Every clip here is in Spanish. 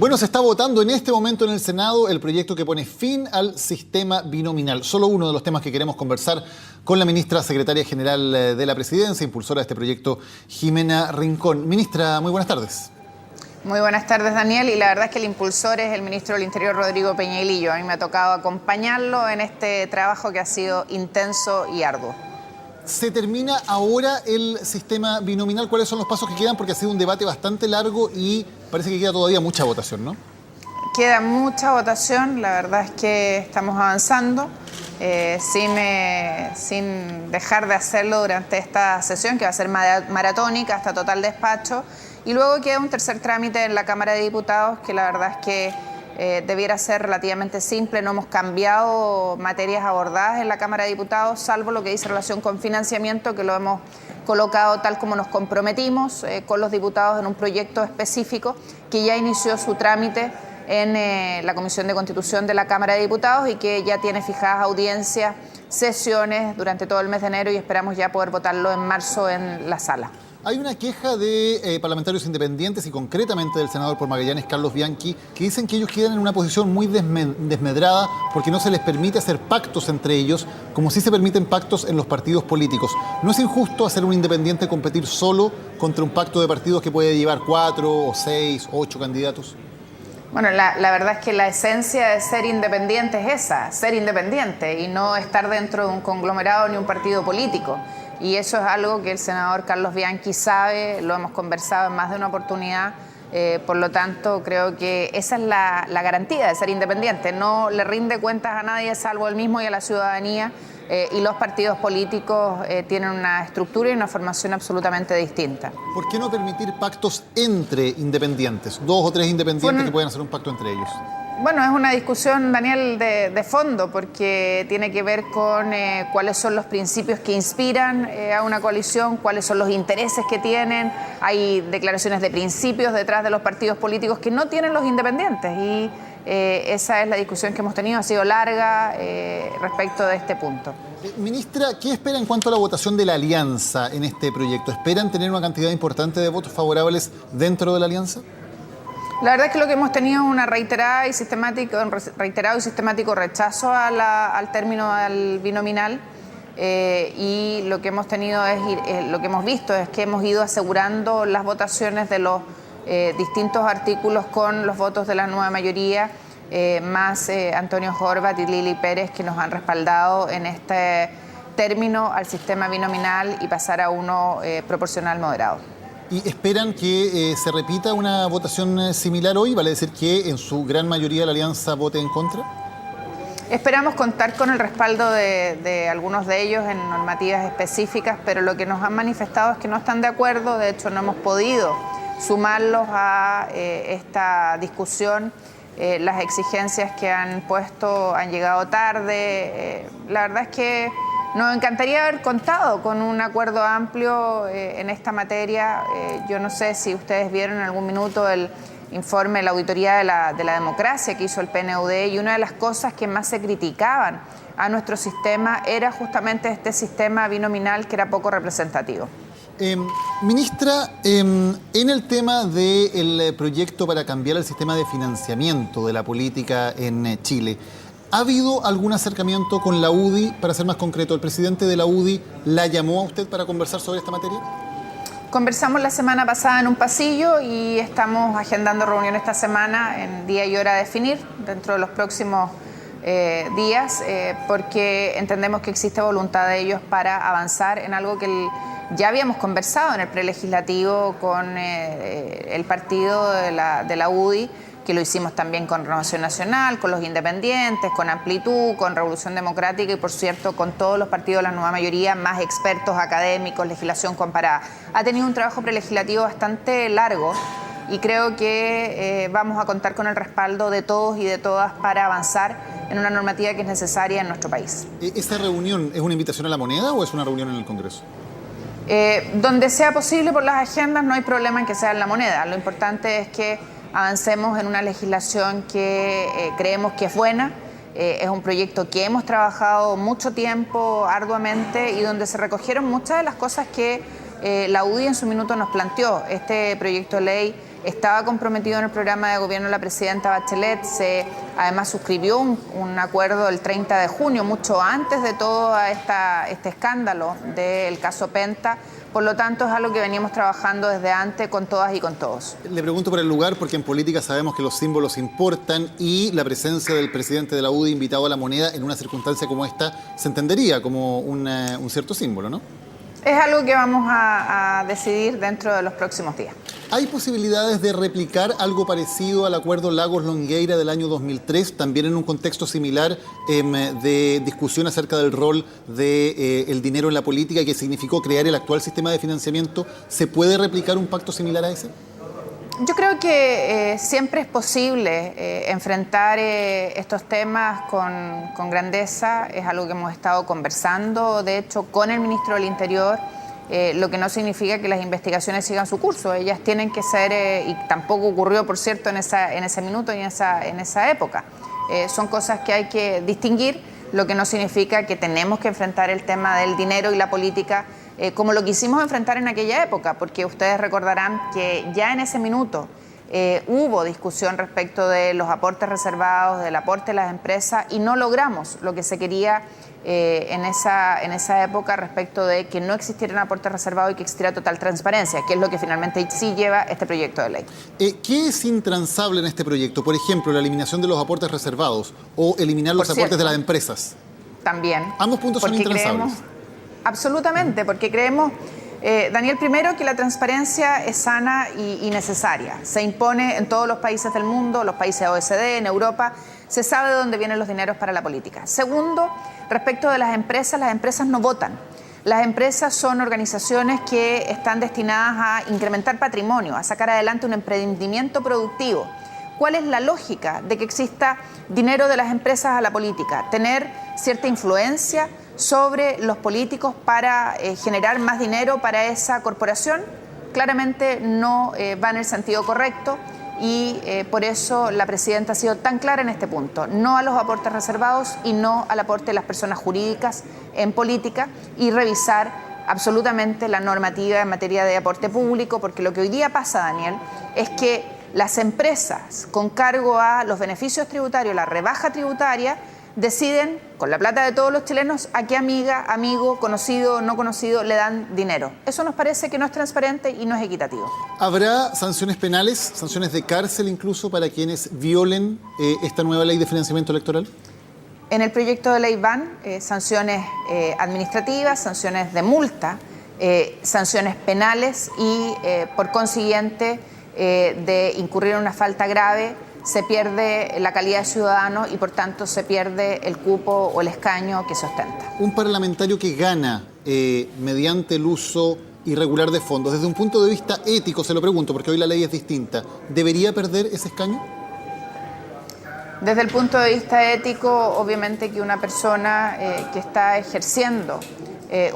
Bueno, se está votando en este momento en el Senado el proyecto que pone fin al sistema binominal. Solo uno de los temas que queremos conversar con la ministra secretaria general de la Presidencia, impulsora de este proyecto, Jimena Rincón. Ministra, muy buenas tardes. Muy buenas tardes, Daniel. Y la verdad es que el impulsor es el ministro del Interior, Rodrigo Peñailillo. A mí me ha tocado acompañarlo en este trabajo que ha sido intenso y arduo. ¿Se termina ahora el sistema binominal? ¿Cuáles son los pasos que quedan? Porque ha sido un debate bastante largo y parece que queda todavía mucha votación, ¿no? Queda mucha votación, la verdad es que estamos avanzando sin dejar de hacerlo durante esta sesión, que va a ser maratónica hasta total despacho. Y luego queda un tercer trámite en la Cámara de Diputados, que la verdad es que debiera ser relativamente simple. No hemos cambiado materias abordadas en la Cámara de Diputados, salvo lo que dice relación con financiamiento, que lo hemos colocado tal como nos comprometimos con los diputados en un proyecto específico que ya inició su trámite en la Comisión de Constitución de la Cámara de Diputados y que ya tiene fijadas audiencias, sesiones durante todo el mes de enero y esperamos ya poder votarlo en marzo en la sala. Hay una queja de parlamentarios independientes y concretamente del senador por Magallanes, Carlos Bianchi, que dicen que ellos quedan en una posición muy desmedrada porque no se les permite hacer pactos entre ellos, como si se permiten pactos en los partidos políticos. ¿No es injusto hacer un independiente competir solo contra un pacto de partidos que puede llevar 4 o 6 o 8 candidatos? Bueno, la verdad es que la esencia de ser independiente es esa, ser independiente y no estar dentro de un conglomerado ni un partido político. Y eso es algo que el senador Carlos Bianchi sabe, lo hemos conversado en más de una oportunidad, por lo tanto creo que esa es la garantía de ser independiente. No le rinde cuentas a nadie salvo él mismo y a la ciudadanía, y los partidos políticos tienen una estructura y una formación absolutamente distinta. ¿Por qué no permitir pactos entre independientes? 2 o 3 independientes que puedan hacer un pacto entre ellos. Bueno, es una discusión, Daniel, de fondo, porque tiene que ver con cuáles son los principios que inspiran a una coalición, cuáles son los intereses que tienen. Hay declaraciones de principios detrás de los partidos políticos que no tienen los independientes y esa es la discusión que hemos tenido, ha sido larga respecto de este punto. Ministra, ¿qué espera en cuanto a la votación de la alianza en este proyecto? ¿Esperan tener una cantidad importante de votos favorables dentro de la alianza? La verdad es que lo que hemos tenido es un reiterado y sistemático rechazo al término del binominal y lo que hemos tenido lo que hemos visto es que hemos ido asegurando las votaciones de los distintos artículos con los votos de la nueva mayoría, más Antonio Horvat y Lili Pérez, que nos han respaldado en este término al sistema binominal y pasar a uno proporcional moderado. ¿Y esperan que se repita una votación similar hoy? ¿Vale decir que en su gran mayoría la alianza vote en contra? Esperamos contar con el respaldo de algunos de ellos en normativas específicas, pero lo que nos han manifestado es que no están de acuerdo. De hecho, no hemos podido sumarlos a esta discusión. Las exigencias que han puesto han llegado tarde. La verdad es que nos encantaría haber contado con un acuerdo amplio en esta materia. Yo no sé si ustedes vieron en algún minuto el informe de la Auditoría de la Democracia que hizo el PNUD y una de las cosas que más se criticaban a nuestro sistema era justamente este sistema binominal que era poco representativo. Ministra, en el tema del proyecto para cambiar el sistema de financiamiento de la política en Chile, ¿ha habido algún acercamiento con la UDI? Para ser más concreto, ¿el presidente de la UDI la llamó a usted para conversar sobre esta materia? Conversamos la semana pasada en un pasillo y estamos agendando reunión esta semana en día y hora a definir dentro de los próximos días, porque entendemos que existe voluntad de ellos para avanzar en algo que ya habíamos conversado en el prelegislativo con el partido de la UDI, que lo hicimos también con Renovación Nacional, con los independientes, con Amplitud, con Revolución Democrática y, por cierto, con todos los partidos de la nueva mayoría, más expertos académicos, legislación comparada. Ha tenido un trabajo prelegislativo bastante largo y creo que vamos a contar con el respaldo de todos y de todas para avanzar en una normativa que es necesaria en nuestro país. ¿Esta reunión es una invitación a la moneda o es una reunión en el Congreso? Donde sea posible por las agendas, no hay problema en que sea en la moneda. Lo importante es que avancemos en una legislación que creemos que es buena. Es un proyecto que hemos trabajado mucho tiempo, arduamente, y donde se recogieron muchas de las cosas que la UDI en su minuto nos planteó. Este proyecto de ley estaba comprometido en el programa de gobierno de la presidenta Bachelet, además suscribió un acuerdo el 30 de junio, mucho antes de todo este escándalo del caso Penta. Por lo tanto, es algo que veníamos trabajando desde antes con todas y con todos. Le pregunto por el lugar, porque en política sabemos que los símbolos importan y la presencia del presidente de la UDI invitado a la moneda en una circunstancia como esta se entendería como un cierto símbolo, ¿no? Es algo que vamos a decidir dentro de los próximos días. ¿Hay posibilidades de replicar algo parecido al acuerdo Lagos-Longueira del año 2003, también en un contexto similar de discusión acerca del rol del dinero en la política y que significó crear el actual sistema de financiamiento? ¿Se puede replicar un pacto similar a ese? Yo creo que siempre es posible enfrentar estos temas con grandeza. Es algo que hemos estado conversando, de hecho, con el ministro del Interior, lo que no significa que las investigaciones sigan su curso. Ellas tienen que ser, y tampoco ocurrió, por cierto, en ese minuto y en esa época. Son cosas que hay que distinguir, lo que no significa que tenemos que enfrentar el tema del dinero y la política como lo quisimos enfrentar en aquella época, porque ustedes recordarán que ya en ese minuto hubo discusión respecto de los aportes reservados, del aporte de las empresas, y no logramos lo que se quería en esa época respecto de que no existiera un aporte reservado y que existiera total transparencia, que es lo que finalmente sí lleva este proyecto de ley. ¿Qué es intransable en este proyecto? Por ejemplo, la eliminación de los aportes reservados o eliminar los aportes de las empresas. También. Ambos puntos son intransables. Absolutamente, porque creemos, Daniel, primero que la transparencia es sana y necesaria. Se impone en todos los países del mundo, los países OECD, en Europa, se sabe de dónde vienen los dineros para la política. Segundo, respecto de las empresas no votan. Las empresas son organizaciones que están destinadas a incrementar patrimonio, a sacar adelante un emprendimiento productivo. ¿Cuál es la lógica de que exista dinero de las empresas a la política? Tener cierta influencia sobre los políticos para generar más dinero para esa corporación, claramente no va en el sentido correcto y por eso la presidenta ha sido tan clara en este punto: no a los aportes reservados y no al aporte de las personas jurídicas en política, y revisar absolutamente la normativa en materia de aporte público, porque lo que hoy día pasa, Daniel, es que las empresas con cargo a los beneficios tributarios, la rebaja tributaria, deciden, con la plata de todos los chilenos, a qué amiga, amigo, conocido, no conocido le dan dinero. Eso nos parece que no es transparente y no es equitativo. ¿Habrá sanciones penales, sanciones de cárcel incluso para quienes violen esta nueva ley de financiamiento electoral? En el proyecto de ley van sanciones administrativas, sanciones de multa, sanciones penales y, por consiguiente, de incurrir en una falta grave, se pierde la calidad de ciudadano y por tanto se pierde el cupo o el escaño que se ostenta. Un parlamentario que gana mediante el uso irregular de fondos, desde un punto de vista ético, se lo pregunto porque hoy la ley es distinta, ¿debería perder ese escaño? Desde el punto de vista ético, obviamente que una persona que está ejerciendo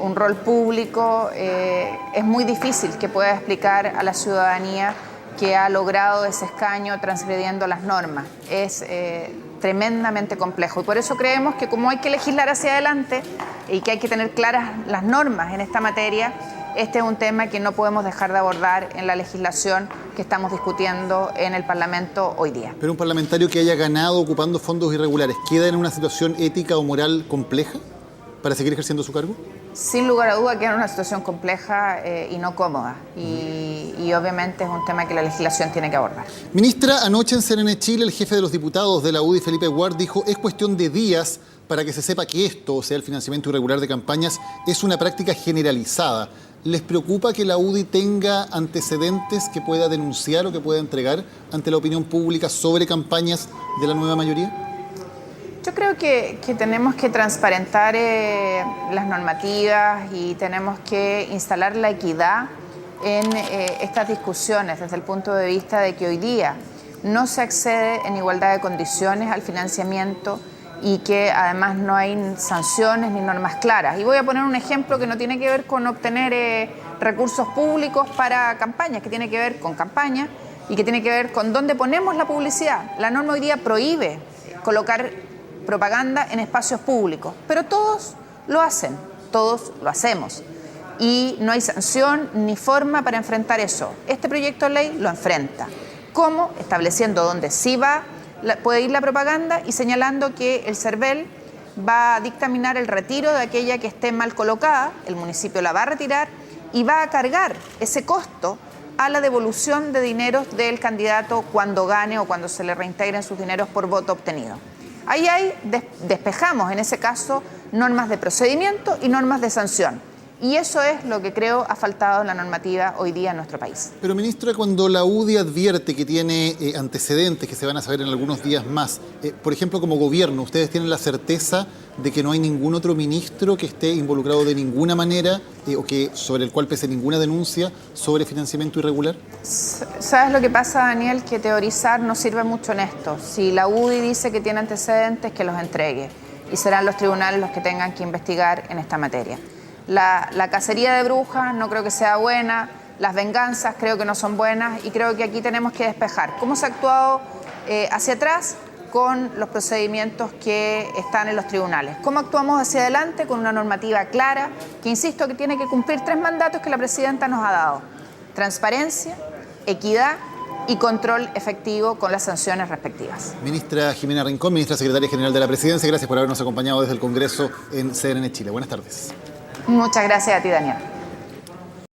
un rol público es muy difícil que pueda explicar a la ciudadanía que ha logrado ese escaño transgrediendo las normas. Es tremendamente complejo y por eso creemos que como hay que legislar hacia adelante y que hay que tener claras las normas en esta materia, este es un tema que no podemos dejar de abordar en la legislación que estamos discutiendo en el Parlamento hoy día. Pero un parlamentario que haya ganado ocupando fondos irregulares, ¿queda en una situación ética o moral compleja para seguir ejerciendo su cargo? Sin lugar a duda queda en una situación compleja y no cómoda. Y obviamente es un tema que la legislación tiene que abordar. Ministra, anoche en CNN Chile, el jefe de los diputados de la UDI, Felipe Ward, dijo: es cuestión de días para que se sepa que esto, o sea, el financiamiento irregular de campañas, es una práctica generalizada. ¿Les preocupa que la UDI tenga antecedentes que pueda denunciar o que pueda entregar ante la opinión pública sobre campañas de la nueva mayoría? Yo creo que tenemos que transparentar las normativas y tenemos que instalar la equidad en estas discusiones desde el punto de vista de que hoy día no se accede en igualdad de condiciones al financiamiento y que además no hay sanciones ni normas claras. Y voy a poner un ejemplo que no tiene que ver con obtener recursos públicos para campañas, que tiene que ver con campañas y que tiene que ver con dónde ponemos la publicidad. La norma hoy día prohíbe colocar propaganda en espacios públicos, pero todos lo hacen, todos lo hacemos. y no hay sanción ni forma para enfrentar eso. Este proyecto de ley lo enfrenta. ¿Cómo? Estableciendo dónde sí puede ir la propaganda y señalando que el CERVEL va a dictaminar el retiro de aquella que esté mal colocada, el municipio la va a retirar y va a cargar ese costo a la devolución de dineros del candidato cuando gane o cuando se le reintegren sus dineros por voto obtenido. Ahí despejamos en ese caso normas de procedimiento y normas de sanción. Y eso es lo que creo ha faltado en la normativa hoy día en nuestro país. Pero, ministra, cuando la UDI advierte que tiene antecedentes que se van a saber en algunos días más, por ejemplo, como gobierno, ¿ustedes tienen la certeza de que no hay ningún otro ministro que esté involucrado de ninguna manera o que sobre el cual pese ninguna denuncia sobre financiamiento irregular? ¿Sabes lo que pasa, Daniel? Que teorizar no sirve mucho en esto. Si la UDI dice que tiene antecedentes, que los entregue. Y serán los tribunales los que tengan que investigar en esta materia. La cacería de brujas no creo que sea buena, las venganzas creo que no son buenas y creo que aquí tenemos que despejar cómo se ha actuado hacia atrás con los procedimientos que están en los tribunales. Cómo actuamos hacia adelante con una normativa clara que, insisto, que tiene que cumplir 3 mandatos que la presidenta nos ha dado: transparencia, equidad y control efectivo con las sanciones respectivas. Ministra Jimena Rincón, ministra secretaria general de la Presidencia, gracias por habernos acompañado desde el Congreso en CNN Chile. Buenas tardes. Muchas gracias a ti, Daniel.